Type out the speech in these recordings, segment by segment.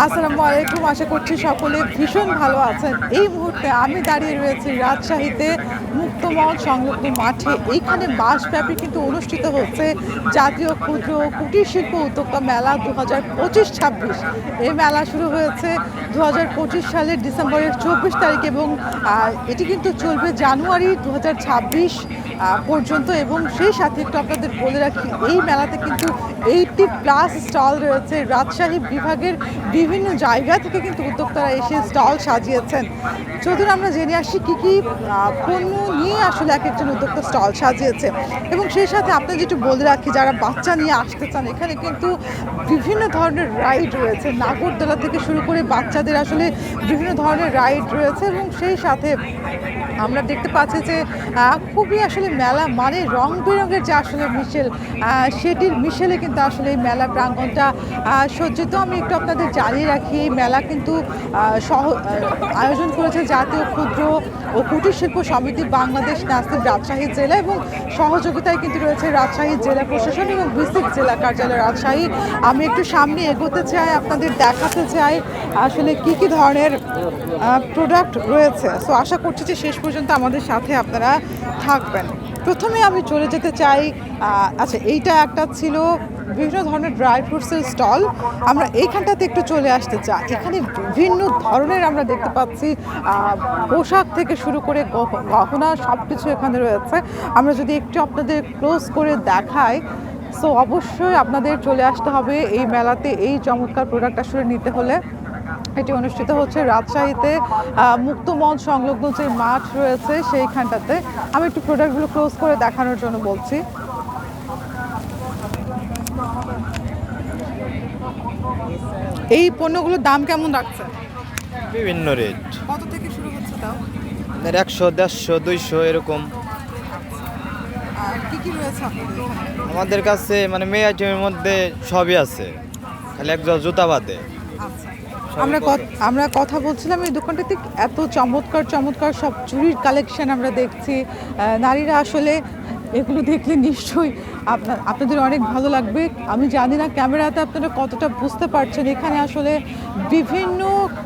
আসসালামু আলাইকুম, আশা করছি সকলে ভীষণ ভালো আছেন। এই মুহূর্তে আমি দাঁড়িয়ে রয়েছি রাজশাহীতে মুক্তমঞ্চ সংলগ্ন মাঠে। এইখানে মাসব্যাপী কিন্তু অনুষ্ঠিত হচ্ছে জাতীয় ক্ষুদ্র কুটির শিল্প উদ্যোক্তা মেলা 2025-26। এই মেলা শুরু হয়েছে 2025 সালের ডিসেম্বরের 24 তারিখ এবং এটি কিন্তু চলবে জানুয়ারি 2026 পর্যন্ত। এবং সেই সাথে একটু আপনাদের বলে রাখি, এই মেলাতে কিন্তু 80+ স্টল রয়েছে। রাজশাহী বিভাগের বিভিন্ন জায়গা থেকে কিন্তু উদ্যোক্তারা এসে স্টল সাজিয়েছেন। চলুন আমরা জেনে আসি কী কী পণ্য নিয়ে আসলে এক একজন উদ্যোক্তা স্টল সাজিয়েছে। এবং সেই সাথে আপনাদের একটু বলে রাখি, যারা বাচ্চা নিয়ে আসতে চান, এখানে কিন্তু বিভিন্ন ধরনের রাইড রয়েছে। নাগরদোলা থেকে শুরু করে বাচ্চাদের আসলে বিভিন্ন ধরনের রাইড রয়েছে। এবং সেই সাথে আমরা দেখতে পাচ্ছি যে খুবই আসলে মেলা মানে রং বেরঙের যে আসলে মিশেল, সেটির মিশেলে কিন্তু আসলে এই মেলা প্রাঙ্গণটা সজ্জিত। আমি একটু আপনাদের জানিয়ে রাখি, এই মেলা কিন্তু আয়োজন করেছে জাতীয় ক্ষুদ্র ও কুটির শিল্প সমিতি বাংলাদেশ ন্যাসিব রাজশাহী জেলা, এবং সহযোগিতায় কিন্তু রয়েছে রাজশাহী জেলা প্রশাসন এবং বিসিক জেলা কার্যালয় রাজশাহী। আমি একটু সামনে এগোতে চাই, আপনাদের দেখাতে চাই আসলে কি কি ধরনের প্রোডাক্ট রয়েছে। সো আশা করছি যে শেষ পর্যন্ত আমাদের সাথে আপনারা থাকবেন। প্রথমে আমি চলে যেতে চাই, আচ্ছা এইটা একটা ছিল বিভিন্ন ধরনের ড্রাই ফ্রুটসের স্টল। আমরা এইখানটাতে একটু চলে আসতে চাই। এখানে বিভিন্ন ধরনের আমরা দেখতে পাচ্ছি পোশাক থেকে শুরু করে গহনা সব কিছু এখানে রয়েছে। আমরা যদি একটু আপনাদের ক্লোজ করে দেখাই, সো অবশ্যই আপনাদের চলে আসতে হবে এই মেলাতে। এই চমৎকার প্রোডাক্ট আসলে নিতে হলে এটি অনুষ্ঠিত হচ্ছে রাজশাহীতে মুক্তমঞ্চ সংলগ্ন যে মাঠ রয়েছে সেইখানটাতে। আমি একটু প্রোডাক্টগুলো ক্লোজ করে দেখানোর জন্য বলছি। এই পণ্যগুলোর দাম কেমন রাখছে? বিভিন্ন রেট, কত থেকে শুরু হচ্ছে তাও? 100, 150, 200 এরকম। কি কি রয়েছে আপনাদের এখানে? আমাদের কাছে মানে মেয়ে আইটেমের মধ্যে সবই আছে, খালি এক জোড়া জুতা বাদে। আচ্ছা, আমরা কথা বলছিলাম এই দোকানটাতে এত চমৎকার চমৎকার সব চুড়ির কালেকশন আমরা দেখছি। নারীরা আসলে এগুলো দেখলে নিশ্চয়ই আপনাদের অনেক ভালো লাগবে। আমি জানি না ক্যামেরাতে আপনারা কতটা বুঝতে পারছেন। এখানে আসলে বিভিন্ন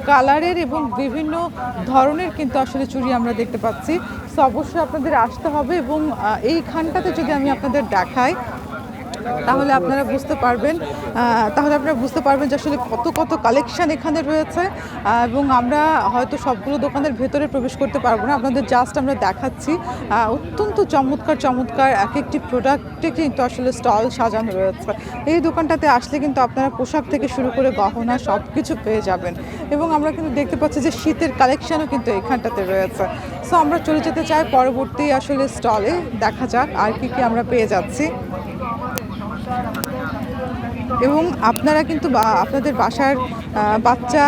কালারের এবং বিভিন্ন ধরনের কিন্তু আসলে চুড়ি আমরা দেখতে পাচ্ছি। সো অবশ্যই আপনাদের আসতে হবে। এবং এইখানটাতে যদি আমি আপনাদের দেখাই তাহলে আপনারা বুঝতে পারবেন যে আসলে কত কত কালেকশন এখানে রয়েছে। এবং আমরা হয়তো সবগুলো দোকানের ভেতরে প্রবেশ করতে পারবো না, আপনাদের জাস্ট আমরা দেখাচ্ছি। অত্যন্ত চমৎকার চমৎকার এক একটি প্রোডাক্টে কিন্তু আসলে স্টল সাজানো রয়েছে। এই দোকানটাতে আসলে কিন্তু আপনারা পোশাক থেকে শুরু করে গহনা সব কিছু পেয়ে যাবেন। এবং আমরা কিন্তু দেখতে পাচ্ছি যে শীতের কালেকশনও কিন্তু এখানটাতে রয়েছে। সো আমরা চলে যেতে চাই পরবর্তী আসলে স্টলে, দেখা যাক আর কি কি আমরা পেয়ে যাচ্ছি। এবং আপনারা কিন্তু আপনাদের বাসার বাচ্চা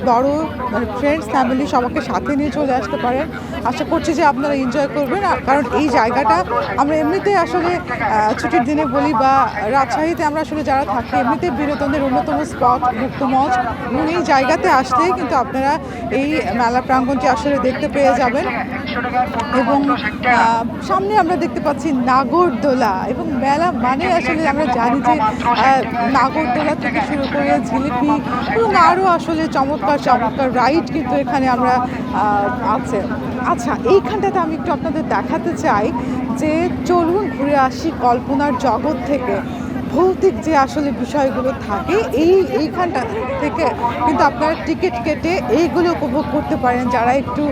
বড় মানে ফ্রেন্ডস ফ্যামিলি সবাইকে সাথে নিয়ে চলে আসতে পারেন। আশা করছি যে আপনারা এনজয় করবেন। কারণ এই জায়গাটা আমরা এমনিতে আসলে ছুটির দিনে বলি বা রাজশাহীতে আমরা আসলে যারা থাকি এমনিতে বিনোদনের অন্যতম স্পট মুক্তমঞ্চ, এবং এই জায়গাতে আসলেই কিন্তু আপনারা এই মেলা প্রাঙ্গণটি আসলে দেখতে পেয়ে যাবেন। এবং সামনে আমরা দেখতে পাচ্ছি নাগরদোলা, এবং মেলা মানে আসলে আমরা জানি যে নাগরদোলা থেকে শুরু করে জিলিপি এবং আরও আসলে চমৎকার চমৎকার রাইড কিন্তু এখানে আমরা আছে। আচ্ছা, এইখানটাতে আমি একটু আপনাদের দেখাতে চাই যে চলুন ঘুরে আসি কল্পনার জগৎ থেকে। ভৌতিক যে আসলে বিষয়গুলো থাকে এইখানটা থেকে কিন্তু আপনারা টিকিট কেটে এইগুলো উপভোগ করতে পারেন। যারা একটু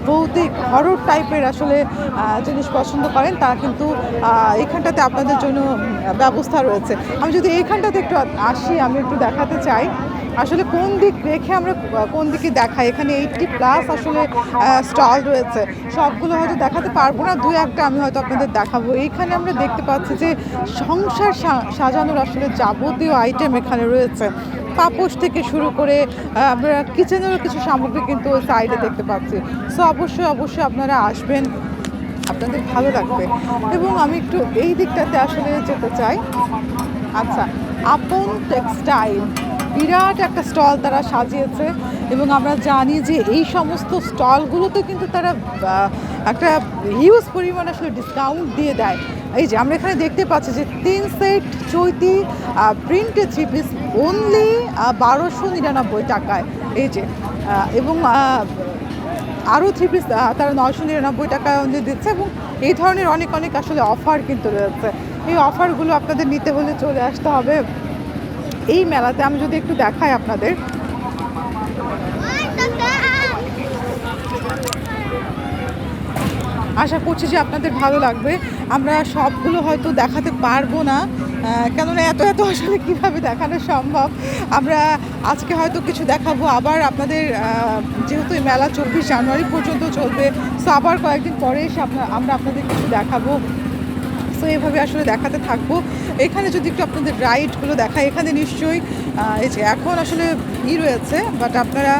ভৌতিক হরর টাইপের আসলে জিনিস পছন্দ করেন তারা কিন্তু এইখানটাতে আপনাদের জন্য ব্যবস্থা রয়েছে। আমি যদি এইখানটাতে একটু আসি, আমি একটু দেখাতে চাই আসলে কোন দিক রেখে আমরা কোন দিকে দেখাই। এখানে 80+ আসলে স্টল রয়েছে, সবগুলো হয়তো দেখাতে পারবো না, দু একটা আমি হয়তো আপনাদের দেখাবো। এইখানে আমরা দেখতে পাচ্ছি যে সংসার সাজানোর আসলে যাবতীয় আইটেম এখানে রয়েছে। পাপোশ থেকে শুরু করে আমরা কিচেনেরও কিছু সামগ্রী কিন্তু ওই সাইডে দেখতে পাচ্ছি। সো অবশ্যই আপনারা আসবেন, আপনাদের ভালো লাগবে। এবং আমি একটু এই দিকটাতে আসলে যেতে চাই। আচ্ছা, আপন টেক্সটাইল বিরাট একটা স্টল তারা সাজিয়েছে। এবং আমরা জানি যে এই সমস্ত স্টলগুলোতে কিন্তু তারা একটা হিউজ পরিমাণ আসলে ডিসকাউন্ট দিয়ে দেয়। এই যে আমরা এখানে দেখতে পাচ্ছি যে 3 সেট চৈতি প্রিন্টেড 3 পিস অনলি 1299 টাকায়। এই যে এবং আরও 3 পিস তারা 999 টাকায় দিচ্ছে এবং এই ধরনের অনেক অনেক আসলে অফার কিন্তু রয়েছে। এই অফারগুলো আপনাদের নিতে হলে চলে আসতে হবে এই মেলাতে। আমি যদি একটু দেখাই আপনাদের, আশা করছি যে আপনাদের ভালো লাগবে। আমরা সবগুলো হয়তো দেখাতে পারবো না, কেননা এত এত আসলে কীভাবে দেখানো সম্ভব। আমরা আজকে হয়তো কিছু দেখাবো, আবার আপনাদের যেহেতু এই মেলা 24 জানুয়ারি পর্যন্ত চলবে, সো আবার কয়েকদিন পরে এসে আমরা আপনাদের কিছু দেখাবো। সো এইভাবে আসলে দেখাতে থাকবো। এখানে যদি একটু আপনাদের রাইডগুলো দেখাই, এখানে নিশ্চয়ই এই যে এখন আসলে রয়েছে, বাট আপনারা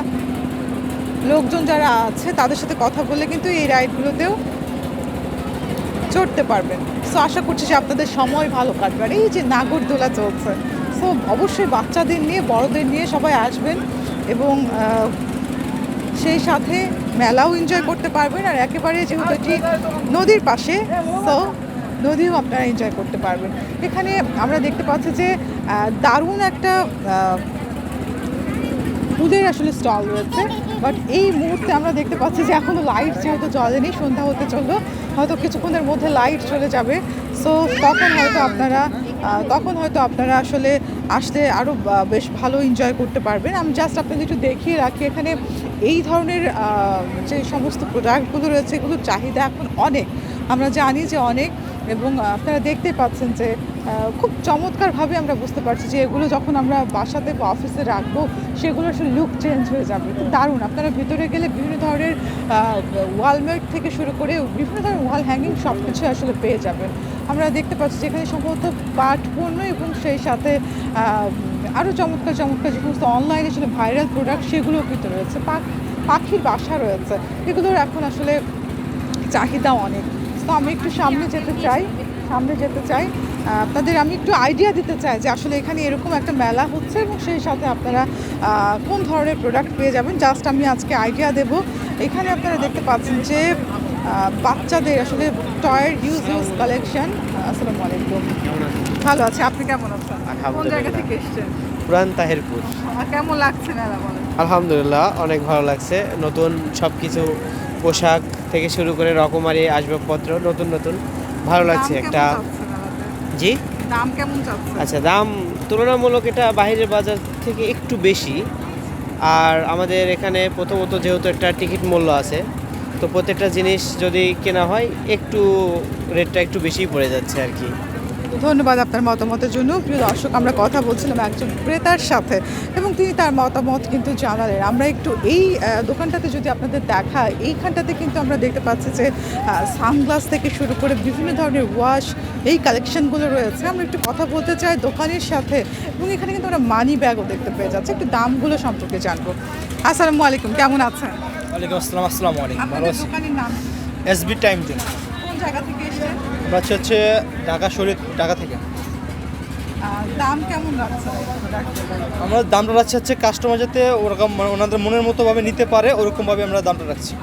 লোকজন যারা আছে তাদের সাথে কথা বললে কিন্তু এই রাইডগুলোতেও চড়তে পারবেন। সো আশা করছি যে আপনাদের সময় ভালো কাটবে। আর এই যে নাগরদোলা চলছে, সো অবশ্যই বাচ্চাদের নিয়ে বড়দের নিয়ে সবাই আসবেন এবং সেই সাথে মেলাও এনজয় করতে পারবেন। আর একেবারে যেহেতু এটি নদীর পাশে, সো নদীও আপনারা এনজয় করতে পারবেন। এখানে আমরা দেখতে পাচ্ছি যে দারুণ একটা ফুলের আসলে স্টল রয়েছে, বাট এই মুহূর্তে আমরা দেখতে পাচ্ছি যে এখনও লাইট যেহেতু জ্বলেনি, সন্ধ্যা হতে চললো, হয়তো কিছুক্ষণের মধ্যে লাইট চলে যাবে। সো তখন হয়তো আপনারা আসলে আসলে আরও বেশ ভালো এনজয় করতে পারবেন। আমি জাস্ট আপনাদের একটু দেখিয়ে রাখি, এখানে এই ধরনের যে সমস্ত প্রোডাক্টগুলো রয়েছে এগুলোর চাহিদা এখন অনেক, আমরা জানি যে অনেক, এবং আপনারা দেখতে পাচ্ছেন যে খুব চমৎকারভাবে আমরা বুঝতে পারছি যে এগুলো যখন আমরা বাসাতে বা অফিসে রাখবো সেগুলো আসলে লুক চেঞ্জ হয়ে যাবে। খুব দারুণ। আপনারা ভিতরে গেলে বিভিন্ন ধরনের ওয়ালমেট থেকে শুরু করে বিভিন্ন ধরনের ওয়াল হ্যাঙ্গিং সব কিছু আসলে পেয়ে যাবেন। আমরা দেখতে পাচ্ছি যেখানে সম্ভবত পাট পণ্য এবং সেই সাথে আরও চমৎকার চমৎকার যে সমস্ত অনলাইনে আসলে ভাইরাল প্রোডাক্ট সেগুলোও কিন্তু রয়েছে। পাখির বাসা রয়েছে, এগুলোর এখন আসলে চাহিদা অনেক। তো আমি একটু সামনে যেতে চাই, আপনাদের আমি একটু আইডিয়া দিতে চাই যে আসলে এখানে এরকম একটা মেলা হচ্ছে এবং সেই সাথে আপনারা কোন ধরনের প্রোডাক্ট পেয়ে যাবেন। জাস্ট আমি আজকে আইডিয়া দেব। এখানে আপনারা দেখতে পাচ্ছেন যে বাচ্চাদের আসলে টয়ের ইউজ কালেকশন। আসসালামু আলাইকুম। ভালো আছে, আপনি কেমন আছেন? কোন জায়গা থেকে এসেছেন? পুরান তাহিরপুর। কেমন লাগছে মেলা বলেন? আলহামদুলিল্লাহ অনেক ভালো লাগছে। নতুন সব কিছু পোশাক থেকে শুরু করে রকমারি আসবাবপত্র নতুন নতুন ভালো লাগছে। একটা জি দাম কেমন যাচ্ছে? আচ্ছা, দাম তুলনামূলক এটা বাইরের বাজার থেকে একটু বেশি। আর আমাদের এখানে প্রথমত যেহেতু একটা টিকিট মূল্য আছে, তো প্রত্যেকটা জিনিস যদি কেনা হয় একটু রেটটা একটু বেশিই পড়ে যাচ্ছে আর কি। ধন্যবাদ আপনার মতামতের জন্য। প্রিয় দর্শক, আমরা কথা বলছিলাম একজন ক্রেতার সাথে এবং তিনি তার মতামত কিন্তু জানালেন। আমরা একটু এই দোকানটাতে যদি আপনাদের দেখাই, এইখানটাতে কিন্তু আমরা দেখতে পাচ্ছি যে সানগ্লাস থেকে শুরু করে বিভিন্ন ধরনের ওয়াশ এই কালেকশনগুলো রয়েছে। আমরা একটু কথা বলতে চাই দোকানের সাথে এবং এখানে কিন্তু আমরা মানি ব্যাগও দেখতে পেয়ে যাচ্ছি। একটু দামগুলো সম্পর্কে জানবো। আসসালামু আলাইকুম, কেমন আছেন? ওয়ালাইকুম আসসালাম। আসসালামু আলাইকুম। ভালো আপনাদের আছি। দোকানের নাম? SB time zone. কোন জায়গা থেকে এসেছেন? হচ্ছে ঢাকা শরীর, ঢাকা থেকে। দাম কেমন লাগছে? আমরা দামটা রাখছি হচ্ছে কাস্টমার যাতে ওরকম ওনাদের মনের মতোভাবে নিতে পারে ওরকমভাবে আমরা দামটা রাখছি।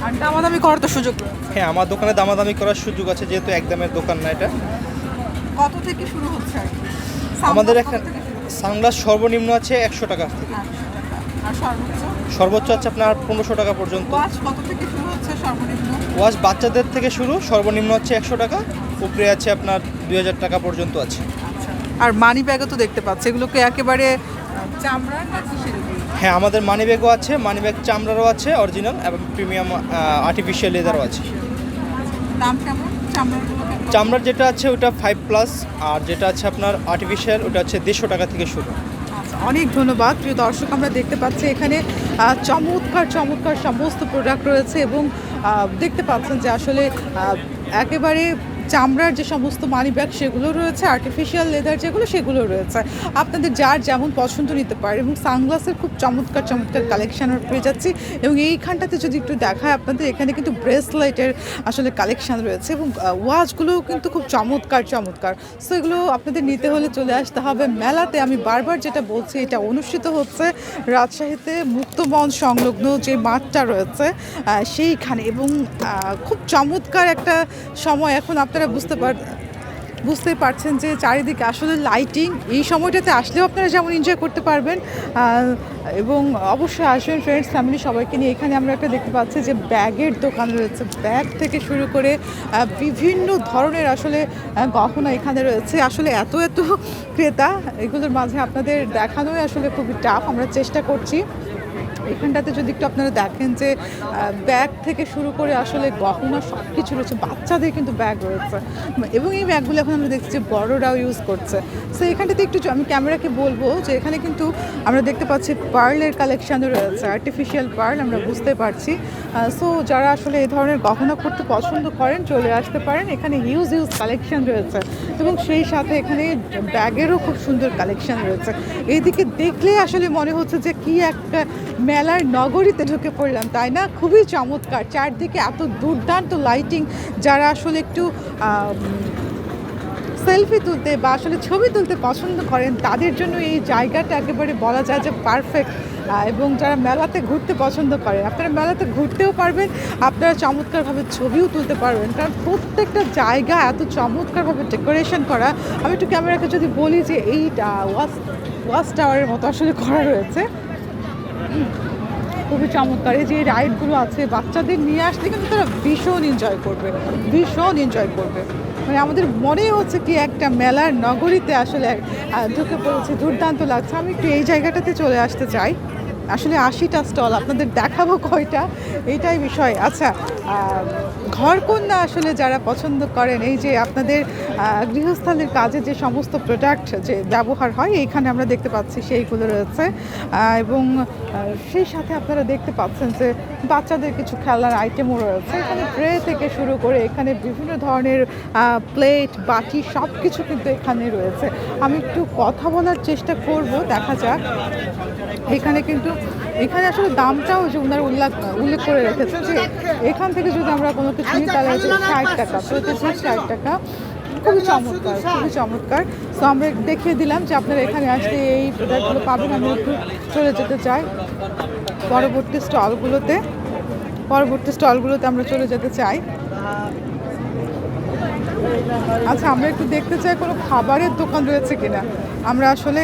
আর দামাদামি করার তো সুযোগ রয়েছে? হ্যাঁ, আমার দোকানে দামাদামি করার সুযোগ আছে, যেহেতু একদমের দোকান না এটা। কত থেকে শুরু হচ্ছে আর কি? আমাদের কত এখানে থেকে শুরু হচ্ছে? সানগ্লাস সর্বনিম্ন আছে 100 টাকা থেকে, 800 টাকা। আর সর্বোচ্চ? সর্বোচ্চ আছে আপনার 1500 টাকা পর্যন্ত। ওয়াচ কত থেকে শুরু হচ্ছে সর্বনিম্ন? ওয়াচ বাচ্চাদের থেকে শুরু, সর্বনিম্ন হচ্ছে 100 টাকা, উপরে আছে আপনার 2000 টাকা পর্যন্ত আছে। আচ্ছা। আর মানি ব্যাগও তো দেখতে পাচ্ছি, এগুলোকে একেবারে চামড়ার না কিসের এগুলো? হ্যাঁ, আমাদের মানি ব্যাগও আছে, মানি ব্যাগ চামড়ারও আছে অরিজিনাল, এবং প্রিমিয়াম আর্টিফিশিয়াল লেদারও আছে। দাম কেমন চামড়ারগুলো? চামড়ার যেটা আছে ওটা 5+, আর যেটা আছে আপনার আর্টিফিশিয়াল ওটা হচ্ছে 150 টাকা থেকে শুরু। আচ্ছা, অনেক ধন্যবাদ। প্রিয় দর্শক, আমরা দেখতে পাচ্ছি এখানে চমৎকার চমৎকার সমস্ত প্রোডাক্ট রয়েছে এবং দেখতে পাচ্ছেন যে আসলে একেবারে চামড়ার যে সমস্ত মানি ব্যাগ সেগুলো রয়েছে, আর্টিফিশিয়াল লেদার যেগুলো সেগুলো রয়েছে। আপনাদের যার যেমন পছন্দ নিতে পারে এবং সানগ্লাসের খুব চমৎকার চমৎকার কালেকশন পেয়ে যাচ্ছি। এবং এইখানটাতে যদি একটু দেখায় আপনাদের, এখানে কিন্তু ব্রেসলেটের আসলে কালেকশন রয়েছে এবং ওয়াচগুলোও কিন্তু খুব চমৎকার চমৎকার। সো এগুলো আপনাদের নিতে হলে চলে আসতে হবে মেলাতে। আমি বারবার যেটা বলছি, এটা অনুষ্ঠিত হচ্ছে রাজশাহীতে মুক্তমঞ্চ সংলগ্ন যে মাঠটা রয়েছে সেইখানে, এবং খুব চমৎকার একটা সময়। এখন আপনারা বুঝতে বুঝতেই পারছেন যে চারিদিকে আসলে লাইটিং, এই সময়টাতে আসলেও আপনারা যেমন এনজয় করতে পারবেন এবং অবশ্যই আসবেন ফ্রেন্ডস ফ্যামিলি সবাইকে নিয়ে। এখানে আমরা একটা দেখতে পাচ্ছি যে ব্যাগের দোকান রয়েছে, ব্যাগ থেকে শুরু করে বিভিন্ন ধরনের আসলে গহনা এখানে রয়েছে। আসলে এত এত ক্রেতা, এগুলোর মাঝে আপনাদের দেখানোই আসলে খুবই টাফ, আমরা চেষ্টা করছি। এখানটাতে যদি একটু আপনারা দেখেন যে ব্যাগ থেকে শুরু করে আসলে গহনা সব কিছু রয়েছে, বাচ্চাদের কিন্তু ব্যাগ রয়েছে এবং এই ব্যাগগুলো এখন আমরা দেখছি যে বড়রাও ইউজ করছে। সো এখানটাতে একটু আমি ক্যামেরাকে বলবো যে এখানে কিন্তু আমরা দেখতে পাচ্ছি পার্লের কালেকশানও রয়েছে, আর্টিফিশিয়াল পার্ল আমরা বুঝতে পারছি। সো যারা আসলে এই ধরনের গহনা করতে পছন্দ করেন চলে আসতে পারেন, এখানে হিউজ হিউজ কালেকশান রয়েছে এবং সেই সাথে এখানে ব্যাগেরও খুব সুন্দর কালেকশান রয়েছে। এইদিকে দেখলে আসলে মনে হচ্ছে যে কি একটা মেলার নগরীতে ঢুকে পড়লাম, তাই না? খুবই চমৎকার, চারদিকে এত দুর্দান্ত লাইটিং। যারা আসলে একটু সেলফি তুলতে বা আসলে ছবি তুলতে পছন্দ করেন তাদের জন্য এই জায়গাটা একেবারে বলা যায় যে পারফেক্ট। এবং যারা মেলাতে ঘুরতে পছন্দ করেন, আপনারা মেলাতে ঘুরতেও পারবেন, আপনারা চমৎকারভাবে ছবিও তুলতে পারবেন, কারণ প্রত্যেকটা জায়গা এত চমৎকারভাবে ডেকোরেশন করা। আমি একটু ক্যামেরাকে যদি বলি যে এই ওয়াচ টাওয়ারের মতো আসলে করা রয়েছে, খুবই চমৎকার। এই যে রাইডগুলো আছে, বাচ্চাদের নিয়ে আসলে কিন্তু তারা ভীষণ এনজয় করবে, ভীষণ এনজয় করবে। মানে আমাদের মনেই হচ্ছে কি একটা মেলার নগরীতে আসলে ঢুকে পড়েছে, দুর্দান্ত লাগছে। আমি একটু এই জায়গাটাতে চলে আসতে চাই। আসলে 80টা স্টল, আপনাদের দেখাবো কয়টা এইটাই বিষয়। আচ্ছা, ঘরকন্যা আসলে যারা পছন্দ করেন, এই যে আপনাদের গৃহস্থালির কাজে যে সমস্ত প্রোডাক্ট যে ব্যবহার হয় এইখানে আমরা দেখতে পাচ্ছি সেইগুলো রয়েছে। এবং সেই সাথে আপনারা দেখতে পাচ্ছেন যে বাচ্চাদের কিছু খেলার আইটেমও রয়েছে। এখানে ট্রে থেকে শুরু করে এখানে বিভিন্ন ধরনের প্লেট, বাটি সব কিছু কিন্তু এখানে রয়েছে। আমি একটু কথা বলার চেষ্টা করব, দেখা যাক। এখানে আসলে দামটাও যে ওনারা উল্লেখ করে রেখেছেন যে এখান থেকে যদি আমরা কোনো কিছু নিই তাহলে হচ্ছে 60 টাকা, প্রতি 60 টাকা। খুবই চমৎকার, খুবই চমৎকার। সো আমরা দেখিয়ে দিলাম যে আপনারা এখানে আসলে এই প্রোডাক্টগুলো পাবেন। আমি একটু চলে যেতে চাই পরবর্তী স্টলগুলোতে আমরা চলে যেতে চাই। আচ্ছা, আমরা একটু দেখতে চাই কোনো খাবারের দোকান রয়েছে কিনা। আমরা আসলে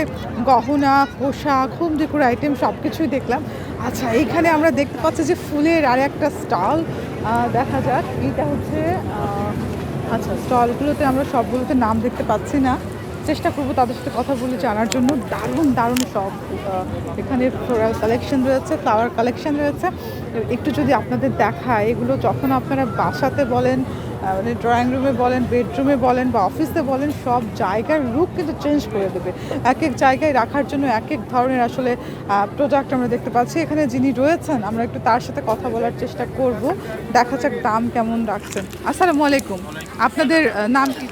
গহনা, পোশাক, হোম ডেকোর আইটেম সব কিছুই দেখলাম। আচ্ছা, এইখানে আমরা দেখতে পাচ্ছি যে ফুলের আর একটা স্টল, দেখা যাক। এইটা হচ্ছে আচ্ছা, স্টলগুলোতে আমরা সবগুলোতে নাম দেখতে পাচ্ছি না, চেষ্টা করবো তাদের সাথে কথা বলে জানার জন্য। দারুণ দারুণ সব এখানে ফ্লোরাল কালেকশন রয়েছে, ফ্লাওয়ার কালেকশন রয়েছে। একটু যদি আপনাদের দেখায়, এগুলো যখন আপনারা বাসাতে বলেন, মানে ড্রয়িং রুমে বলেন, বেডরুমে বলেন বা অফিসে বলেন, সব জায়গার রূপ কিন্তু চেঞ্জ করে দেবে। এক এক জায়গায় রাখার জন্য এক এক ধরনের আসলে প্রোডাক্ট আমরা দেখতে পাচ্ছি। এখানে যিনি রয়েছেন আমরা একটু তার সাথে কথা বলার চেষ্টা করব, দেখা যাক দাম কেমন রাখছেন। আসসালামু আলাইকুম, আপনাদের নাম কি?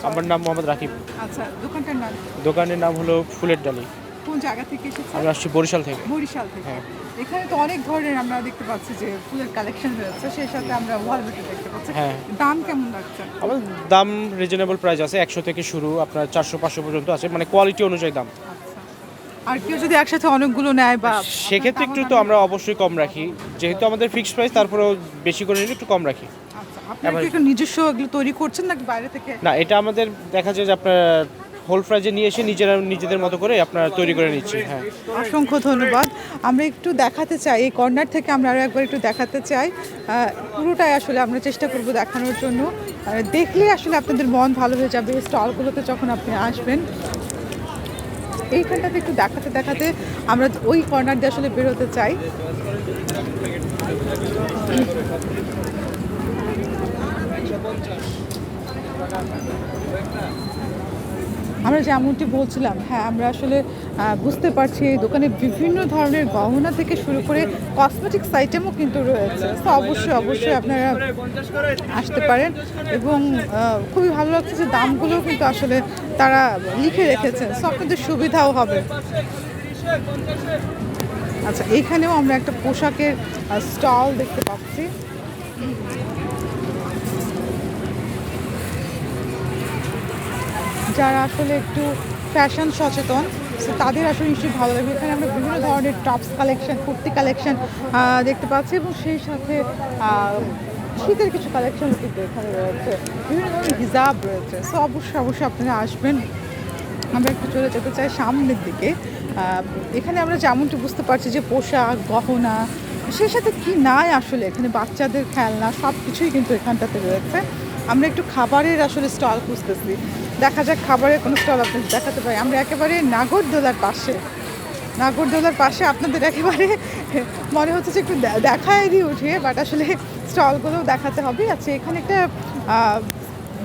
আমার নাম মোহাম্মদ রাকিব। আচ্ছা, দোকানটার নাম? দোকানের নাম হলো ফুলের ডালি। কোন জায়গা থেকে এসেছেন? আমি আসছি বরিশাল থেকে। বরিশাল থেকে। হ্যাঁ। এখানে তো অনেক ধরনের আমরা দেখতে পাচ্ছি যে ফুলের কালেকশন রয়েছে, সেই সাথে আমরা ওয়ালবেটে দেখতে পাচ্ছি। হ্যাঁ। দাম কেমন রাখছেন? আমার দাম রিজনেবল প্রাইস আছে, 100 থেকে শুরু, আপনার 400-500 পর্যন্ত আছে, মানে কোয়ালিটি অনুযায়ী দাম। আচ্ছা, আর কেউ যদি একসাথে অনেকগুলো নেয় বা সেক্ষেত্রে একটু তো আমরা অবশ্যই কম রাখি, যেহেতু আমাদের ফিক্সড প্রাইস, তারপরেও বেশি করে নিলে একটু কম রাখি। আচ্ছা, আপনারা কি একটু নিজস্ব এগুলো তৈরি করছেন নাকি বাইরে থেকে? না, এটা আমাদের দেখা যায় যে আপনার হোল প্রাইজে নিয়ে এসে নিজেদের মতো করে আপনার তৈরি করে নিচ্ছি। হ্যাঁ, অসংখ্য ধন্যবাদ। আমরা একটু দেখাতে চাই এই কর্নার থেকে, আমরা আরও একবার একটু দেখাতে চাই। পুরোটাই আসলে আমরা চেষ্টা করব দেখানোর জন্য। দেখলে আসলে আপনাদের মন ভালো হয়ে যাবে স্টলগুলোতে যখন আপনি আসবেন। এইখানটাতে একটু দেখাতে দেখাতে আমরা ওই কর্নার দিয়ে আসলে বেরোতে চাই। আমরা যেমনটি বলছিলাম, হ্যাঁ, আমরা আসলে বুঝতে পারছি এই দোকানে বিভিন্ন ধরনের গহনা থেকে শুরু করে কসমেটিক্স আইটেমও কিন্তু রয়েছে। তো অবশ্যই আপনারা আসতে পারেন এবং খুবই ভালো লাগছে যে দামগুলোও কিন্তু আসলে তারা লিখে রেখেছেন, সব কিন্তু সুবিধাও হবে। আচ্ছা, এইখানেও আমরা একটা পোশাকের স্টল দেখতে পাচ্ছি। যারা আসলে একটু ফ্যাশন সচেতন তাদের আসলে নিশ্চয়ই ভালো লাগবে। এখানে আমরা বিভিন্ন ধরনের টপস কালেকশন, কুর্তি কালেকশন দেখতে পাচ্ছি এবং সেই সাথে শীতের কিছু কালেকশন কিন্তু এখানে রয়েছে, বিভিন্ন ধরনের হিজাব রয়েছে। সো অবশ্যই আপনারা আসবেন। আমরা একটু চলে যেতে চাই সামনের দিকে। এখানে আমরা যেমনটি বুঝতে পারছি যে পোশাক, গহনা, সেই সাথে কি নাই আসলে এখানে বাচ্চাদের খেলনা সব কিছুই কিন্তু এখানটাতে রয়েছে। আমরা একটু খাবারের আসলে স্টল খুঁজতেছি, দেখা যাক খাবারের কোনো স্টল আপনাদের দেখাতে পারি। আমরা একেবারে নাগরদোলার পাশে আপনাদের একেবারে মনে হচ্ছে যে একটু দেখাই দিয়ে উঠিয়ে, বাট আসলে স্টলগুলোও দেখাতে হবে। আচ্ছা, এখানে একটা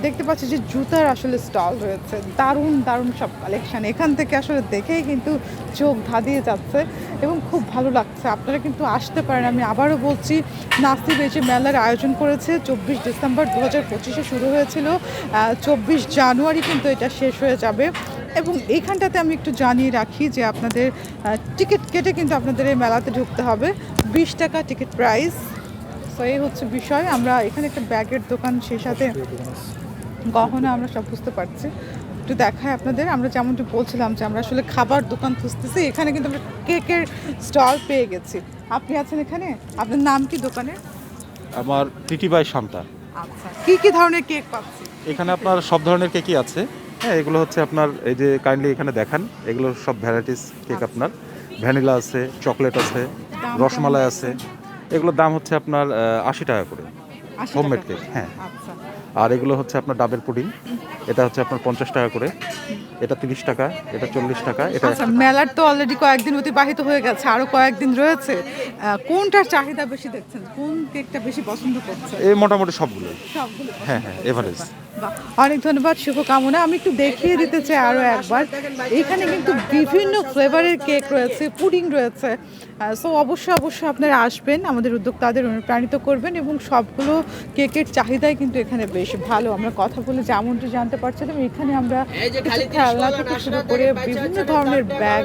দেখতে পাচ্ছি যে জুতার আসলে স্টল রয়েছে, দারুণ সব কালেকশান। এখান থেকে আসলে দেখেই কিন্তু চোখ ধাঁধিয়ে যাচ্ছে এবং খুব ভালো লাগছে। আপনারা কিন্তু আসতে পারেন। আমি আবারও বলছি, নাসিব এই যে মেলার আয়োজন করেছে 24 ডিসেম্বর 2025-এ শুরু হয়েছিল, 24 জানুয়ারি কিন্তু এটা শেষ হয়ে যাবে। এবং এইখানটাতে আমি একটু জানিয়ে রাখি যে আপনাদের টিকিট কেটে কিন্তু আপনাদের এই মেলাতে ঢুকতে হবে, 20 টাকা টিকিট প্রাইস। তো এই হচ্ছে বিষয়। আমরা এখানে একটা ব্যাগের দোকান, সেই সাথে গহনা আমরা সব বুঝতে পারছি। একটু দেখায় আপনাদের। আমরা যেমনটি বলছিলাম যে আমরা আসলে খাবার দোকান খুঁজতেছি, এখানে কিন্তু আমরা কেকের স্টল পেয়ে গেছি। আপনি আছেন এখানে, আপনার নাম কি দোকানের? আমার টিটি বাই শান্তা। আচ্ছা, কি ধরনের কেক পাচ্ছি? এখানে আপনার সব ধরনের কেকই আছে। হ্যাঁ, এগুলো হচ্ছে আপনার এই যে কাইন্ডলি এখানে দেখান, এগুলো সব ভ্যারাইটিস কেক। আপনার ভ্যানিলা আছে, চকলেট আছে, রসমালাই আছে। এগুলোর দাম হচ্ছে আপনার 80 টাকা করে, 80 হোমমেড টাকা। কেক। হ্যাঁ, আচ্ছা, আর এগুলো হচ্ছে আপনার ডাবের পুডিং, এটা হচ্ছে আপনার 50 টাকা করে, এটা 30 টাকা, এটা 40 টাকা, এটা আচ্ছা। মেলার তো অলরেডি কয়েকদিন অতিবাহিত হয়ে গেছে, আরো কয়েকদিন রয়েছে। কোনটার চাহিদা বেশি দেখছেন, কোন কেকটা বেশি পছন্দ করছেন? এই মোটামুটি সবগুলো। সবগুলো পছন্দ হ্যাঁ, করছেন। এভারেজ। বাহ, অনেক ধন্যবাদ, শুভকামনা। আমি একটু দেখিয়ে দিতে চাই আরও একবার। এখানে কিন্তু বিভিন্ন ফ্লেভারের কেক রয়েছে, পুডিং রয়েছে। সো অবশ্যই আপনারা আসবেন, আমাদের উদ্যোক্তাদের অনুপ্রাণিত করবেন এবং সবগুলো কেকের চাহিদাই কিন্তু এখানে বেশ ভালো। আমরা কথা বলে যেমনটি জানতে পারছিলাম, এখানে আমরা কিছু খেলনা থেকে শুরু করে বিভিন্ন ধরনের ব্যাগ।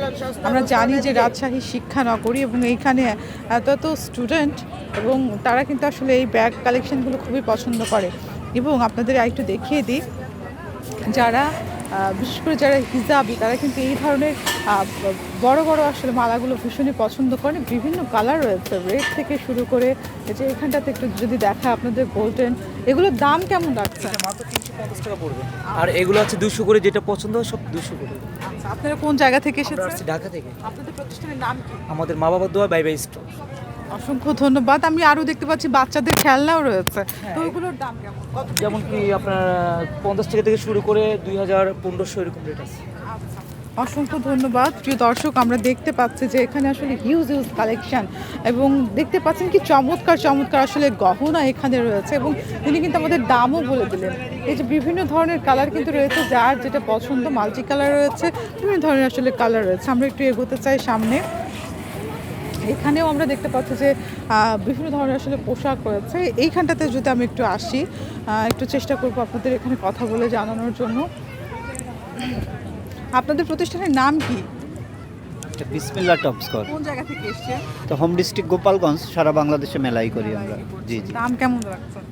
আমরা জানি যে রাজশাহী শিক্ষানগরী এবং এইখানে এত স্টুডেন্ট, এবং তারা কিন্তু আসলে এই ব্যাগ কালেকশনগুলো খুবই পছন্দ করে। এবং আপনাদের আরেকটু দেখিয়ে দিই, যারা বিশেষ করে যারা হিজাবি, তারা কিন্তু এই ধরনের বড় আসলে মালাগুলো ভীষণই পছন্দ করেন। বিভিন্ন কালার রয়েছে, রেড থেকে শুরু করে এই যে এখানটাতে একটু যদি দেখা আপনাদের গোল্ডেন, এগুলোর দাম কেমন রাখছে? মাত্র 350 টাকা পড়বে। আর এগুলো আছে 200 করে, যেটা পছন্দ হয় সব 200 করে। আচ্ছা, আপনারা কোন জায়গা থেকে আমরা এসেছেন? আসছি ঢাকা থেকে। আপনাদের প্রতিষ্ঠানের নাম কি? আমাদের মা বাবার দোয়া বাই বাই স্টোর। অসংখ্য ধন্যবাদ। আমি আরও দেখতে পাচ্ছি বাচ্চাদের খেলনাও রয়েছে, তো ওগুলোর দাম কেমন? যেমন কি আপনার 50 টাকা থেকে শুরু করে 2000-1500 এরকম রেট আছে। আচ্ছা, অসংখ্য ধন্যবাদ। প্রিয় দর্শক, আমরা দেখতে পাচ্ছি যে এখানে আসলে হিউজ কালেকশন, এবং দেখতে পাচ্ছেন কি চমৎকার আসলে গহনা এখানে রয়েছে, এবং তিনি কিন্তু আমাদের দামও বলে দিলেন। এই যে বিভিন্ন ধরনের কালার কিন্তু রয়েছে, যার যেটা পছন্দ, মাল্টি কালার রয়েছে, বিভিন্ন ধরনের আসলে কালার রয়েছে। আমরা একটু এগোতে চাই সামনে। এখানেও আমরা দেখতে পাচ্ছি যে বিভিন্ন ধরনের আসলে পোশাক রয়েছে। এইখানটাতে যদি আমি একটু আসি, একটু চেষ্টা করবো আপনাদের এখানে কথা বলে জানানোর জন্য। আপনাদের প্রতিষ্ঠানের নাম কি? এটা বিসমিল্লাহ টপস কর। কোন জায়গা থেকে এসছে? তো হোম ডিস্ট্রিক্ট গোপালগঞ্জ, সারা বাংলাদেশে মেলাই করি আমরা। জি জি। দাম কেমন রাখছেন?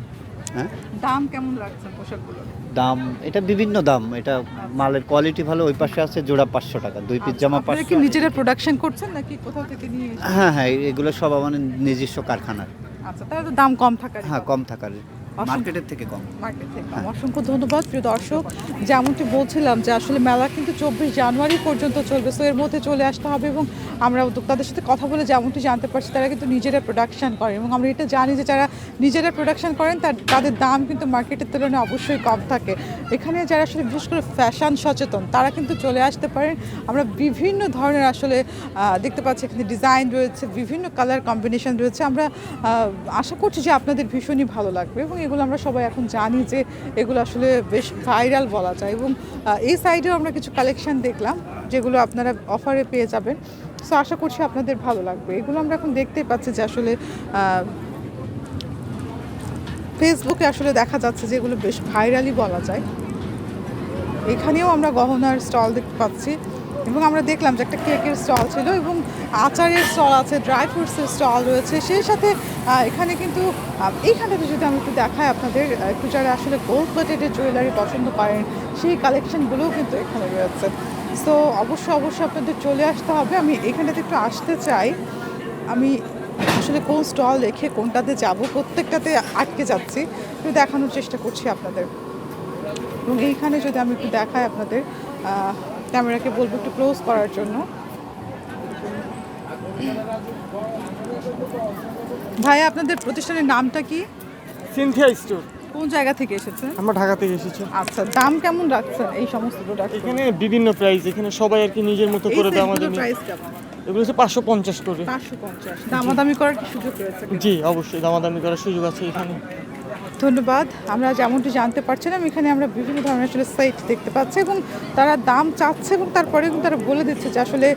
হ্যাঁ, দাম কেমন রাখছেন পোশাকগুলোর? দাম এটা বিভিন্ন দাম, এটা মালের কোয়ালিটি ভালো। ওই পাশে আছে জোড়া 500 টাকা, 2 পিস জামা আপনারা কি 500। নিজেরা প্রোডাকশন করছেন নাকি কোথাও থেকে নিয়ে এসে? হ্যাঁ, এগুলো সব আমাদের নিজস্ব কারখানার। আচ্ছা, তাহলে তো দাম কম থাকার। হ্যাঁ, কম থাকার, মার্কেটের থেকে কম। মার্কেট থেকে। অসংখ্য ধন্যবাদ। প্রিয় দর্শক, যেমনটি বলছিলাম যে আসলে মেলা কিন্তু 24 জানুয়ারি পর্যন্ত চলবে, সো এর মধ্যে চলে আসতে হবে। এবং আমরা উদ্যোক্তাদের সাথে কথা বলে যেমনটি জানতে পারছি, তারা কিন্তু নিজেরা প্রোডাকশন করে, এবং আমরা এটা জানি যে যারা নিজেরা প্রোডাকশন করেন তাদের দাম কিন্তু মার্কেটের তুলনায় অবশ্যই কম থাকে। এখানে যারা আসলে বিশেষ করে ফ্যাশন সচেতন, তারা কিন্তু চলে আসতে পারেন। আমরা বিভিন্ন ধরনের আসলে দেখতে পাচ্ছি এখানে ডিজাইন রয়েছে, বিভিন্ন কালার কম্বিনেশন রয়েছে। আমরা আশা করছি যে আপনাদের ভীষণই ভালো লাগবে, এবং এগুলো আমরা সবাই এখন জানি যে এগুলো আসলে বেশ ভাইরাল বলা যায়। এবং এই সাইডেও আমরা কিছু কালেকশন দেখলাম যেগুলো আপনারা অফারে পেয়ে যাবেন। সো আশা করছি আপনাদের ভালো লাগবে। এগুলো আমরা এখন দেখতেই পাচ্ছি যে আসলে ফেসবুকে আসলে দেখা যাচ্ছে যে এগুলো বেশ ভাইরালই বলা যায়। এখানেও আমরা গহনার স্টল দেখতে পাচ্ছি, এবং আমরা দেখলাম যে একটা কেকের স্টল ছিল, এবং আচারের স্টল আছে, ড্রাই ফ্রুটসের স্টল রয়েছে। সেই সাথে এখানে কিন্তু এইখানটাতে যদি আমি একটু দেখাই আপনাদের, একটু যারা আসলে গোল্ড প্লেটেড জুয়েলারি পছন্দ করেন, সেই কালেকশনগুলোও কিন্তু এখানে রয়েছে। সো অবশ্যই আপনাদের চলে আসতে হবে। আমি এখানটাতে একটু আসতে চাই। আমি আসলে কোন স্টল রেখে কোনটাতে যাব, প্রত্যেকটাতে আটকে যাচ্ছি, একটু দেখানোর চেষ্টা করছি আপনাদের। এবং এইখানে যদি আমি একটু দেখাই আপনাদের, ক্যামেরাকে বলবো একটু ক্লোজ করার জন্য। ভাইয়া আপনাদের প্রতিষ্ঠানের নামটা কি? Cynthia store. কোন জায়গা থেকে এসেছেন? আমরা ঢাকা থেকে এসেছি। আচ্ছা, দাম কেমন রাখছেন এই সমস্ত প্রোডাক্ট? এখানে বিভিন্ন প্রাইস, এখানে সবাই আর কি নিজের মতো করে দাম দেয়। প্রাইস কেমন? এগুলো হচ্ছে 550 করে। 550। দামাদামি করার কি সুযোগ রয়েছে? জি অবশ্যই দামাদামি করার সুযোগ আছে এখানে। ধন্যবাদ। আমরা যেমনটি জানতে পারছিলাম, এখানে আমরা বিভিন্ন ধরনের আসলে সাইট দেখতে পাচ্ছি এবং তারা দাম চাচ্ছে এবং তারপরে কিন্তু তারা বলে দিচ্ছে যে আসলে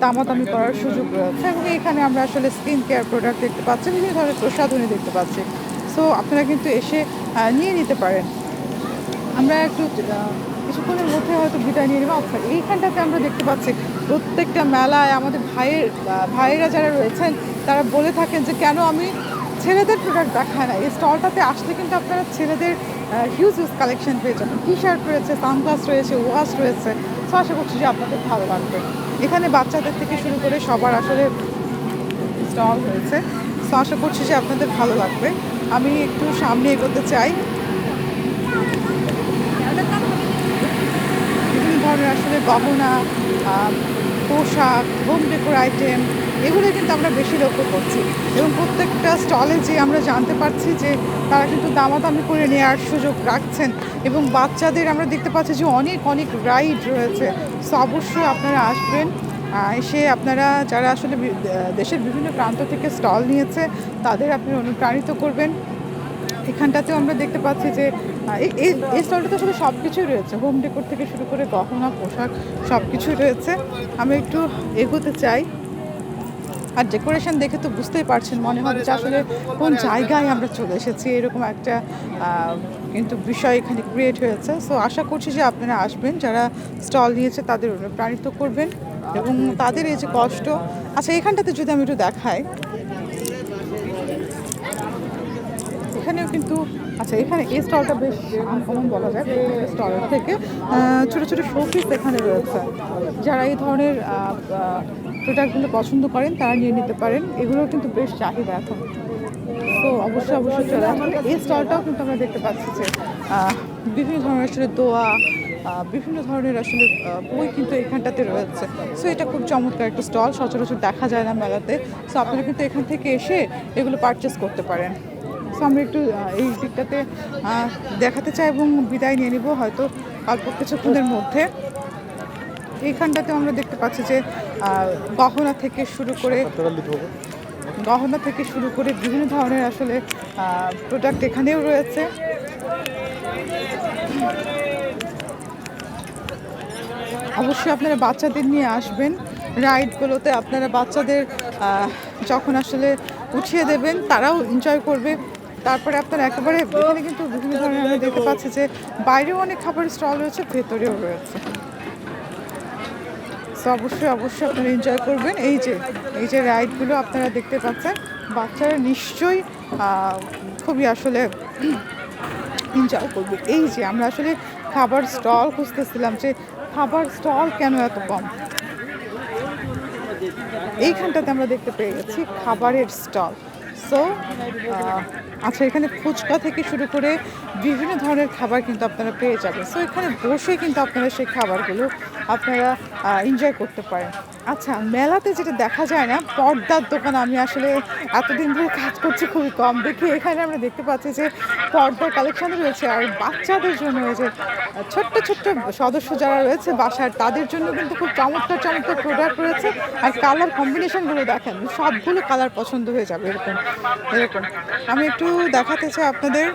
দামাদামি করার সুযোগ রয়েছে। এবং এখানে আমরা আসলে স্কিন কেয়ার প্রোডাক্ট দেখতে পাচ্ছি, বিভিন্ন ধরনের প্রসাধনী দেখতে পাচ্ছি। সো আপনারা কিন্তু এসে নিয়ে নিতে পারেন। আমরা একটু কিছুক্ষণের মধ্যে হয়তো বিদায় নিয়ে নেব। আচ্ছা, এইখানটাতে আমরা দেখতে পাচ্ছি প্রত্যেকটা মেলায় আমাদের ভাইয়েরা যারা রয়েছেন তারা বলে থাকেন যে কেন আমি ছেলেদের প্রোডাক্ট দেখায় না। এই স্টলটাতে আসলে কিন্তু আপনারা ছেলেদের হিউজ কালেকশন পেয়ে যাবেন। টি শার্ট রয়েছে, সানগ্লাস রয়েছে, ওয়াচ রয়েছে। সো আশা করছি যে আপনাদের ভালো লাগবে। এখানে বাচ্চাদের থেকে শুরু করে সবার আসলে স্টল রয়েছে। সো আশা করছি যে আপনাদের ভালো লাগবে। আমি একটু সামনে এগোতে চাই। বিভিন্ন ধরনের আসলে গহনা, পোশাক, হোম ডেকোর আইটেম, এগুলো কিন্তু আমরা বেশি লক্ষ্য করছি। এবং প্রত্যেকটা স্টলে যে আমরা জানতে পারছি যে তারা কিন্তু দামাদামি করে নেওয়ার সুযোগ রাখছেন। এবং বাচ্চাদের আমরা দেখতে পাচ্ছি যে অনেক অনেক রাইড রয়েছে। সো অবশ্যই আপনারা আসবেন, এসে আপনারা যারা আসলে দেশের বিভিন্ন প্রান্ত থেকে স্টল নিয়েছে তাদের আপনি অনুপ্রাণিত করবেন। এখানটাতেও আমরা দেখতে পাচ্ছি যে এই স্টলটাতে আসলে সব কিছুই রয়েছে, হোম ডেকোর থেকে শুরু করে গহনা, পোশাক সব কিছুই রয়েছে। আমি একটু এগোতে চাই। আর ডেকোরেশন দেখে তো বুঝতেই পারছেন, মনে হয় যে আসলে কোন জায়গায় আমরা চলে এসেছি, এরকম একটা কিন্তু বিষয় এখানে ক্রিয়েট হয়েছে। সো আশা করছি যে আপনারা আসবেন, যারা স্টল নিয়েছে তাদের অনুপ্রাণিত করবেন এবং তাদের এই যে কষ্ট। আচ্ছা, এখানটাতে যদি আমি একটু দেখাই, এখানেও কিন্তু আচ্ছা এখানে এই স্টলটা বেশ আনকমন বলা যায়। স্টলের থেকে ছোটো ছোটো শোপিস এখানে রয়েছে। যারা এই ধরনের প্রোডাক্টগুলো পছন্দ করেন তারা নিয়ে নিতে পারেন। এগুলোর কিন্তু বেশ চাহিদা এখন। তো অবশ্যই চলে আসবে। এই স্টলটাও কিন্তু আমরা দেখতে পাচ্ছি যে বিভিন্ন ধরনের আসলে দোয়া, বিভিন্ন ধরনের আসলে বই কিন্তু এখানটাতে রয়েছে। সো এটা খুব চমৎকার একটা স্টল, সচরাচর দেখা যায় না মেলাতে। সো আপনারা কিন্তু এখান থেকে এসে এগুলো পারচেস করতে পারেন। সো আমরা একটু এই দিকটাতে দেখাতে চাই এবং বিদায় নিয়ে নিব হয়তো অল্প কিছুক্ষণের মধ্যে। এইখানটাতে আমরা দেখতে পাচ্ছি যে গহনা থেকে শুরু করে বিভিন্ন ধরনের আসলে প্রোডাক্ট এখানেও রয়েছে। অবশ্যই আপনারা বাচ্চাদের নিয়ে আসবেন রাইডগুলোতে। আপনারা বাচ্চাদের যখন আসলে উঠিয়ে দেবেন তারাও এনজয় করবে। তারপরে আপনারা একেবারে এখানে কিন্তু বিভিন্ন ধরনের আমরা দেখতে পাচ্ছি যে বাইরেও অনেক খাবার স্টল রয়েছে, ভেতরেও রয়েছে। সো অবশ্যই আপনারা এনজয় করবেন। এই যে রাইডগুলো আপনারা দেখতে পাচ্ছেন, বাচ্চারা নিশ্চয়ই খুবই আসলে এনজয় করবে। এই যে আমরা আসলে খাবার স্টল খুঁজতেছিলাম যে খাবার স্টল কেন এত কম, এইখানটাতে আমরা দেখতে পেয়ে গেছি খাবারের স্টল। সো আচ্ছা, এখানে ফুচকা থেকে শুরু করে বিভিন্ন ধরনের খাবার কিন্তু আপনারা পেয়ে যাবেন। সো এখানে বসে কিন্তু আপনারা সেই খাবারগুলো আপনারা এনজয় করতে পারেন। আচ্ছা, মেলাতে যেটা দেখা যায় না, পর্দার দোকান আমি আসলে এতদিন ধরে কাজ করছি খুবই কম দেখি। এখানে আমরা দেখতে পাচ্ছি যে পর্দার কালেকশন রয়েছে। আর বাচ্চাদের জন্য এই যে ছোট্ট সদস্য যারা রয়েছে বাসার, তাদের জন্য কিন্তু খুব চমৎকার প্রোডাক্ট রয়েছে। আর কালার কম্বিনেশনগুলো দেখেন, সবগুলো কালার পছন্দ হয়ে যাবে এরকম। আমি একটু দেখাতে চাই আপনাদের।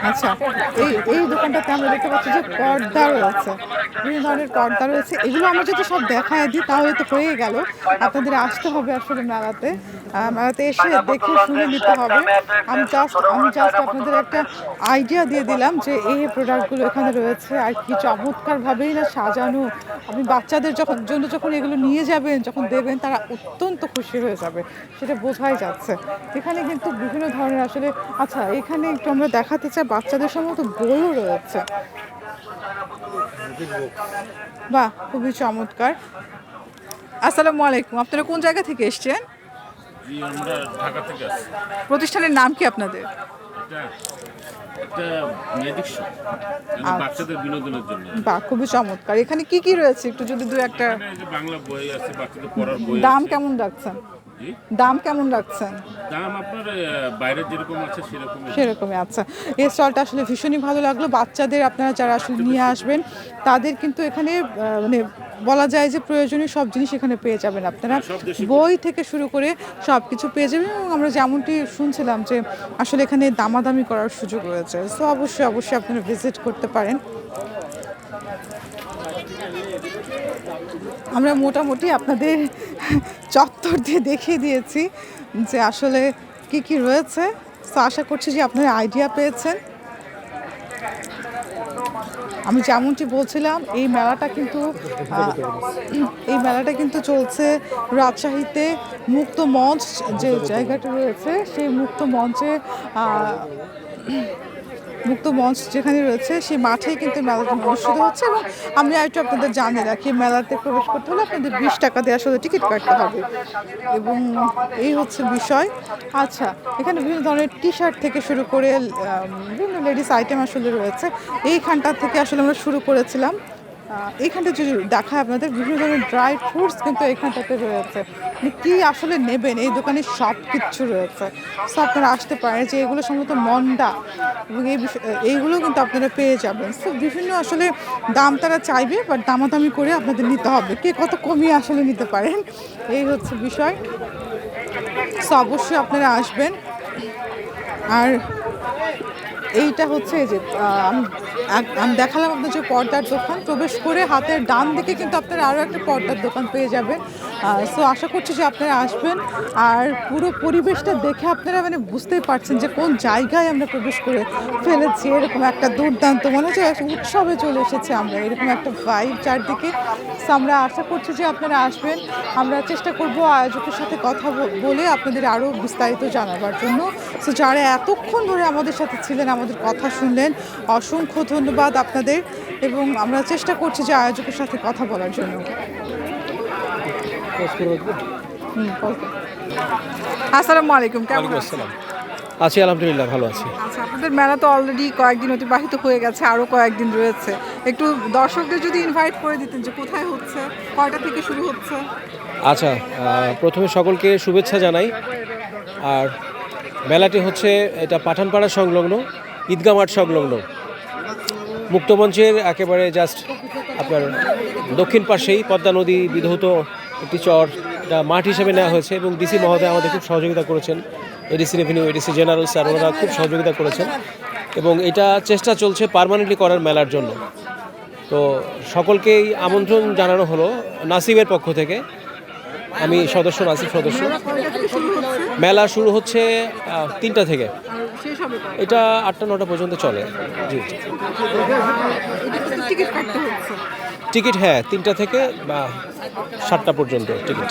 আচ্ছা, এই দোকানটাতে আমরা দেখতে পাচ্ছি যে পর্দা রয়েছে, বিভিন্ন ধরনের পর্দা রয়েছে। এগুলো আমরা যদি সব দেখায় দিই তাহলে তো হয়ে গেল। আপনাদের আসতে হবে আসলে মেলাতে এসে দেখে শুনে নিতে হবে। আমি জাস্ট আপনাদের একটা আইডিয়া দিয়ে দিলাম যে এই প্রোডাক্টগুলো এখানে রয়েছে। আর কি চমৎকারভাবেই না সাজানো। আপনি বাচ্চাদের যখন এগুলো নিয়ে যাবেন, যখন দেবেন, তারা অত্যন্ত খুশি হয়ে যাবে, সেটা বোঝাই যাচ্ছে। এখানে কিন্তু বিভিন্ন ধরনের আসলে আচ্ছা, এখানে একটু আমরা দেখাতে চাই বাচ্চাদের সম্ভবত বইও রয়েছে। বাহ, খুবই চমৎকার। আসসালামু আলাইকুম, আপনারা কোন জায়গা থেকে এসেছেন? আমরা ঢাকা থেকে আসছি। প্রতিষ্ঠানের নাম কি আপনাদের? এটা মিউজিক শো, বাচ্চাদের বিনোদনের জন্য। বাহ, খুবই চমৎকার। এখানে কি কি রয়েছে একটু যদি দু একটা। এখানে এই যে বাংলা বই আছে, বাচ্চাদের পড়ার বই দাম আছে। কেমন রাখছেন? জি? দাম কেমন রাখছেন? দাম আপনার বাইরে যেরকম আছে সেরকমই। সেরকমই। আচ্ছা, এই স্টলটা আসলে ভীষণই ভালো লাগলো। বাচ্চাদের আপনারা যারা আসলে নিয়ে আসবেন তাদের কিন্তু এখানে মানে বলা যায় যে প্রয়োজনীয় সব জিনিস এখানে পেয়ে যাবেন আপনারা, বই থেকে শুরু করে সব কিছু পেয়ে যাবেন। এবং আমরা যেমনটি শুনছিলাম যে আসলে এখানে দামাদামি করার সুযোগ রয়েছে। সো অবশ্যই অবশ্যই আপনারা ভিজিট করতে পারেন। আমরা মোটামুটি আপনাদের চত্বর দিয়ে দেখিয়ে দিয়েছি যে আসলে কি কি রয়েছে। তো আশা করছি যে আপনারা আইডিয়া পেয়েছেন। আমি যেমনটি বলছিলাম এই মেলাটা কিন্তু চলছে রাজশাহীতে মুক্ত মঞ্চ যে জায়গাটা রয়েছে সেই মুক্ত মঞ্চ যেখানে রয়েছে সেই মাঠেই কিন্তু মেলাটা অনুষ্ঠিত হচ্ছে। এবং আমি আরেকটু আপনাদের জানিয়ে রাখি, মেলাতে প্রবেশ করতে হলে আপনাদের 20 টাকা দিয়ে আসলে টিকিট কাটতে হবে। এবং এই হচ্ছে বিষয়। আচ্ছা, এখানে বিভিন্ন ধরনের টি শার্ট থেকে শুরু করে বিভিন্ন লেডিস আইটেম আসলে রয়েছে। এইখানটা থেকে আসলে আমরা শুরু করেছিলাম। এইখানটা যদি দেখায় আপনাদের বিভিন্ন ধরনের ড্রাই ফ্রুটস কিন্তু এইখানটাতে রয়েছে। কি আসলে নেবেন, এই দোকানে সব কিছু রয়েছে। সো আপনারা আসতে পারেন, যে এগুলো সম্ভবত মন্ডা, এবং এইগুলো কিন্তু আপনারা পেয়ে যাবেন। সো বিভিন্ন আসলে দাম তারা চাইবে, বাট দামাদামি করে আপনাদের নিতে হবে, কে কত কমিয়ে আসলে নিতে পারেন, এই হচ্ছে বিষয়। সো অবশ্যই আপনারা আসবেন। আর এইটা হচ্ছে এই যে আমি দেখালাম আপনার যে পর্দার দোকান, প্রবেশ করে হাতের ডান দিকে কিন্তু আপনারা আরও একটা পর্দার দোকান পেয়ে যাবেন। সো আশা করছি যে আপনারা আসবেন। আর পুরো পরিবেশটা দেখে আপনারা মানে বুঝতেই পারছেন যে কোন জায়গায় আমরা প্রবেশ করে ফেলেছি। এরকম একটা দুর্দান্ত মনে হচ্ছে উৎসবে চলে এসেছে আমরা, এরকম একটা ভাইব চারদিকে। সো আমরা আশা করছি যে আপনারা আসবেন। আমরা চেষ্টা করব আয়োজকের সাথে কথা বলে আপনাদের আরও বিস্তারিত জানাবার জন্য। সো যারা এতক্ষণ ধরে আমাদের সাথে ছিলেন, আমাদের কথা শুনলেন, অসংখ্য ধন্যবাদ আপনাদের। এবং আমরা চেষ্টা করছি যে আয়োজকের সাথে কথা বলার জন্য। আসসালামু আলাইকুম, কেমন আছেন? আছি আলহামদুলিল্লাহ, ভালো আছি। আচ্ছা, আপনাদের মেলা তো অলরেডি কয়েকদিন অতিবাহিত হয়ে গেছে, আরও কয়েকদিন রয়েছে। একটু দর্শকদের যদি ইনভাইট করে দিতেন যে কোথায় হচ্ছে, কয়টা থেকে শুরু হচ্ছে। আচ্ছা, প্রথমে সকলকে শুভেচ্ছা জানাই। আর মেলাটি হচ্ছে এটা পাঠানপাড়া সংলগ্ন, ঈদগাহ মাঠ সংলগ্ন, মুক্তমঞ্চের একেবারে জাস্ট আপনার দক্ষিণ পাশেই পদ্মা নদী বিধৌত একটি চর, এটা মাঠ হিসেবে নেওয়া হয়েছে। এবং ডিসি মহোদয় আমাদের খুব সহযোগিতা করেছেন, ADC revenue, ADC general sir, ওনারা খুব সহযোগিতা করেছেন। এবং এটা চেষ্টা চলছে পার্মানেন্টলি করার মেলার জন্য। তো সকলকেই আমন্ত্রণ জানানো হলো নাসিবের পক্ষ থেকে। আমি সদস্য, নাসিব সদস্য। মেলা শুরু হচ্ছে 3টা থেকে, এটা 8টা-9টা পর্যন্ত চলে। জি, টিকিট হ্যাঁ 3টা থেকে বা 7টা পর্যন্ত টিকিট,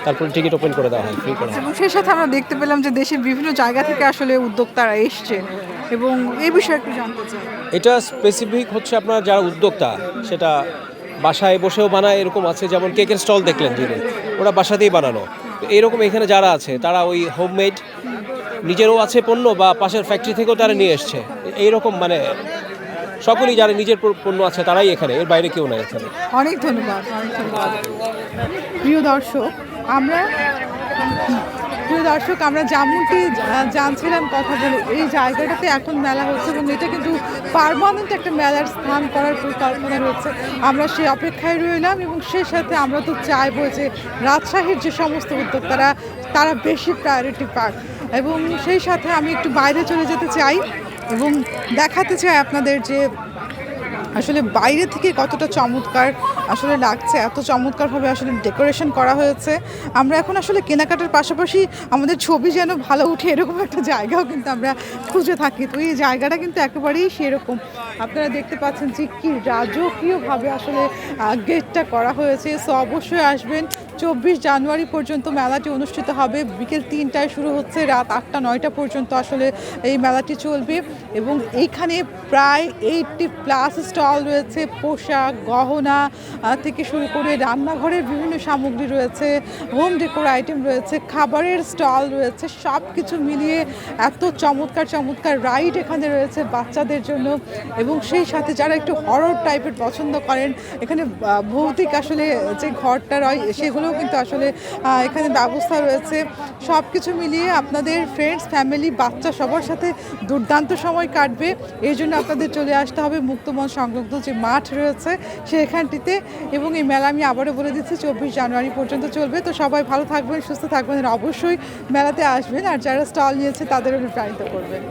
তারপরে টিকিট ওপেন করে দেওয়া হয়, ফ্রি করে। এবং সেই সাথে আমরা দেখতে পেলাম যে দেশের বিভিন্ন জায়গা থেকে আসলে উদ্যোক্তারা এসছে, এবং এই বিষয়ে একটু জানতে চাই। এটা স্পেসিফিক হচ্ছে আপনার যারা উদ্যোক্তা, সেটা বাসায় বসেও বানায়, এরকম আছে। যেমন কেকের স্টল দেখলেন যিনি, ওরা বাসাতেই বানানো। তো এইরকম এখানে যারা আছে তারা ওই হোমমেড নিজেরও আছে পণ্য, বা পাশের ফ্যাক্টরি থেকেও তারা নিয়ে এসছে। এইরকম মানে সকলেই যারা নিজের পণ্য আছে তারাই এখানে, এর বাইরে কেউ নাই এখানে। অনেক ধন্যবাদ, অনেক ধন্যবাদ। প্রিয় দর্শক, আমরা যেমনটি জানছিলাম কথা বলে, এই জায়গাটাতে এখন মেলা হচ্ছে এবং এটা কিন্তু পার্মানেন্ট একটা মেলার স্থান করার পরিকল্পনা রয়েছে। আমরা সেই অপেক্ষায় রইলাম, এবং সেই সাথে আমরা তো চাইবো যে রাজশাহীর যে সমস্ত উদ্যোক্তারা তারা বেশি প্রায়োরিটি পাক। এবং সেই সাথে আমি একটু বাইরে চলে যেতে চাই এবং দেখাতে চাই আপনাদের যে আসলে বাইরে থেকে কতটা চমৎকার আসলে লাগছে, এত চমৎকারভাবে আসলে ডেকোরেশন করা হয়েছে। আমরা এখন আসলে কেনাকাটার পাশাপাশি আমাদের ছবি যেন ভালো উঠে, এরকম একটা জায়গাও কিন্তু আমরা খুঁজে থাকি। তো এই জায়গাটা কিন্তু একেবারেই সেরকম। আপনারা দেখতে পাচ্ছেন যে কি রাজকীয়ভাবে আসলে গেটটা করা হয়েছে। সো অবশ্যই আসবেন, 24 জানুয়ারি পর্যন্ত মেলাটি অনুষ্ঠিত হবে। বিকেল 3টায় শুরু হচ্ছে, রাত 8টা-9টা পর্যন্ত আসলে এই মেলাটি চলবে। এবং এইখানে প্রায় 80+ স্টল রয়েছে, পোশাক, গহনা থেকে শুরু করে রান্নাঘরের বিভিন্ন সামগ্রী রয়েছে, হোম ডেকোর আইটেম রয়েছে, খাবারের স্টল রয়েছে, সব কিছু মিলিয়ে এত চমৎকার চমৎকার রাইড এখানে রয়েছে বাচ্চাদের জন্য। এবং সেই সাথে যারা একটু হরর টাইপের পছন্দ করেন, এখানে ভৌতিক আসলে যে ঘরটা রয় সেগুলোও কিন্তু আসলে এখানে ব্যবস্থা রয়েছে। সব কিছু মিলিয়ে আপনাদের ফ্রেন্ডস, ফ্যামিলি, বাচ্চা সবার সাথে দুর্দান্ত সময় কাটবে। এই জন্য আপনাদের চলে আসতে হবে মুক্তমঞ্চ সংলগ্ন যে মাঠ রয়েছে সেখানটিতে। এবং এই মেলা আমি আবারও বলে দিচ্ছি 24 জানুয়ারি পর্যন্ত চলবে। তো সবাই ভালো থাকবেন, সুস্থ থাকবেন, আর অবশ্যই মেলাতে আসবেন, আর যারা স্টল নিয়েছে তাদের অনুপ্রাণিত করবেন।